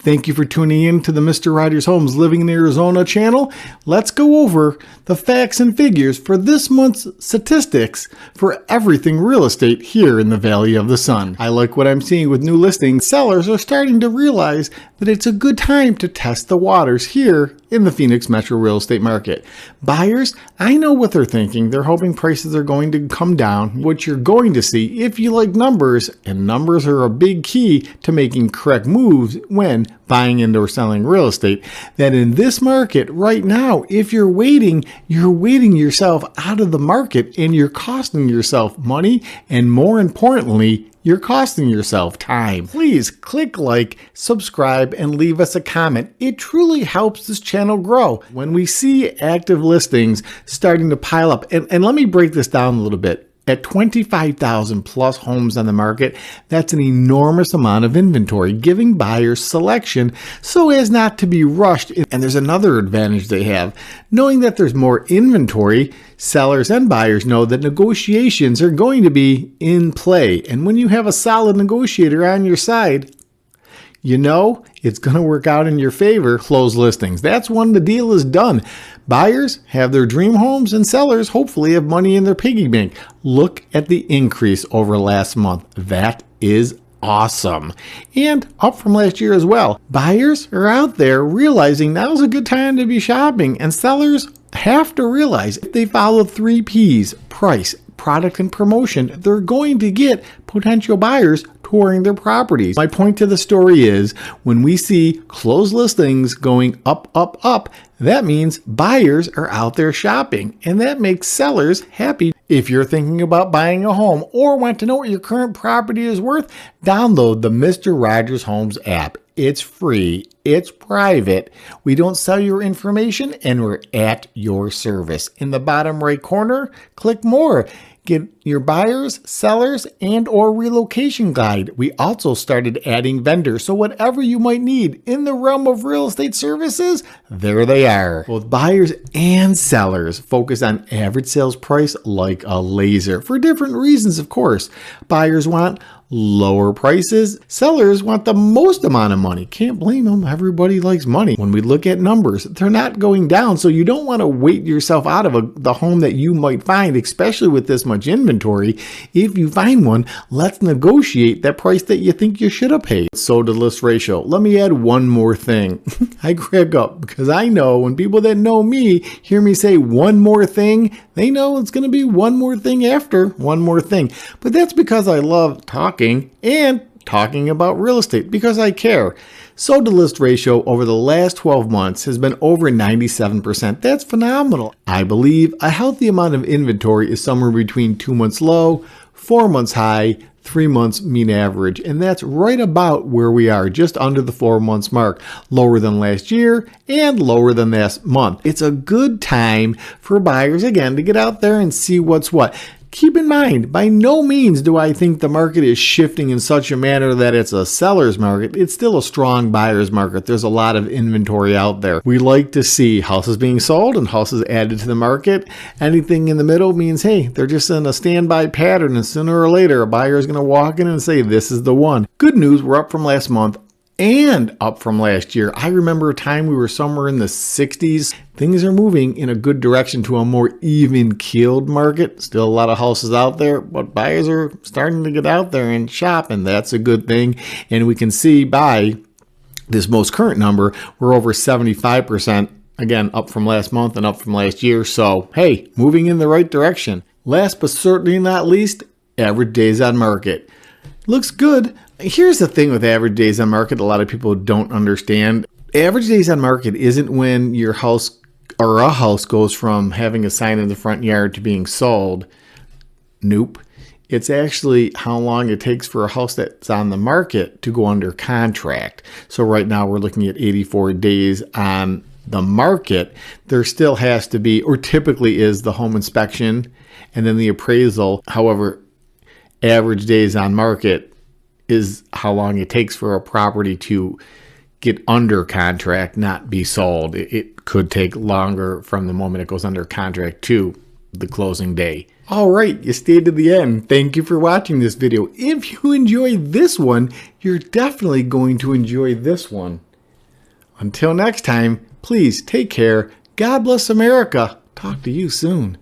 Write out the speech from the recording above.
Thank you for tuning in to the Mr. Rogers Homes Living in Arizona channel. Let's go over the facts and figures for this month's statistics for everything real estate here in the Valley of the Sun. I like what I'm seeing with new listings. Sellers are starting to realize that it's a good time to test the waters here in the Phoenix metro real estate market. Buyers, I know what they're thinking. They're hoping prices are going to come down. What you're going to see, if you like numbers, and numbers are a big key to making correct moves when buying and or selling real estate, that in this market right now, if you're waiting yourself out of the market and you're costing yourself money, and more importantly, you're costing yourself time. Please click like, subscribe, and leave us a comment. It truly helps this channel grow. When we see active listings starting to pile up, and let me break this down a little bit. At 25,000 plus homes on the market, that's an enormous amount of inventory, giving buyers selection so as not to be rushed. And there's another advantage they have. Knowing that there's more inventory, sellers and buyers know that negotiations are going to be in play. And when you have a solid negotiator on your side, you know it's going to work out in your favor. Close listings. That's when the deal is done. Buyers have their dream homes and sellers hopefully have money in their piggy bank. Look at the increase over last month. That is awesome. And up from last year as well. Buyers are out there realizing now's a good time to be shopping, and sellers have to realize if they follow 3 P's, price, product, and promotion, they're going to get potential buyers touring their properties. My point to the story is when we see closed listings going up, that means buyers are out there shopping, and that makes sellers happy. If you're thinking about buying a home or want to know what your current property is worth, download the Mr. Rogers Homes app. It's free, it's private, we don't sell your information, and we're at your service. In the bottom right corner, click more. Get your buyers, sellers, and or relocation guide. We also started adding vendors, so whatever you might need in the realm of real estate services, there they are. Both buyers and sellers focus on average sales price like a laser for different reasons, of course. Buyers want lower prices. Sellers want the most amount of money. Can't blame them. Everybody likes money. When we look at numbers, they're not going down, so you don't want to wait yourself out of the home that you might find, especially with this much inventory. If you find one, let's negotiate that price that you think you should have paid. So to list ratio. Let me add one more thing. I crack up because I know when people that know me hear me say one more thing, they know it's going to be one more thing after one more thing. But that's because I love talking about real estate, because I care. So to list ratio over the last 12 months has been over 97%. That's phenomenal. I believe a healthy amount of inventory is somewhere between 2 months low, 4 months high, 3 months mean average, and that's right about where we are, just under the 4 months mark, lower than last year and lower than last month. It's a good time for buyers, again, to get out there and see what's what. Keep in mind, by no means do I think the market is shifting in such a manner that it's a seller's market. It's still a strong buyer's market. There's a lot of inventory out there. We like to see houses being sold and houses added to the market. Anything in the middle means, hey, they're just in a standby pattern, and sooner or later a buyer is going to walk in and say, this is the one. Good news, we're up from last month and up from last year. I remember a time we were somewhere in the 60s. Things are moving in a good direction to a more even-keeled market. Still a lot of houses out there, but buyers are starting to get out there and shop, and that's a good thing. And we can see by this most current number, we're over 75%, again, up from last month and up from last year. So, hey, moving in the right direction. Last but certainly not least, average days on market. Looks good. Here's the thing with average days on market a lot of people don't understand. Average days on market isn't when your house or a house goes from having a sign in the front yard to being sold. Nope. It's actually how long it takes for a house that's on the market to go under contract. So right now we're looking at 84 days on the market. There still has to be, or typically is, the home inspection and then the appraisal. However, average days on market is how long it takes for a property to get under contract, not be sold. It could take longer from the moment it goes under contract to the closing day. All right, you stayed to the end. Thank you for watching this video. If you enjoyed this one, you're definitely going to enjoy this one. Until next time, please take care. God bless America. Talk to you soon.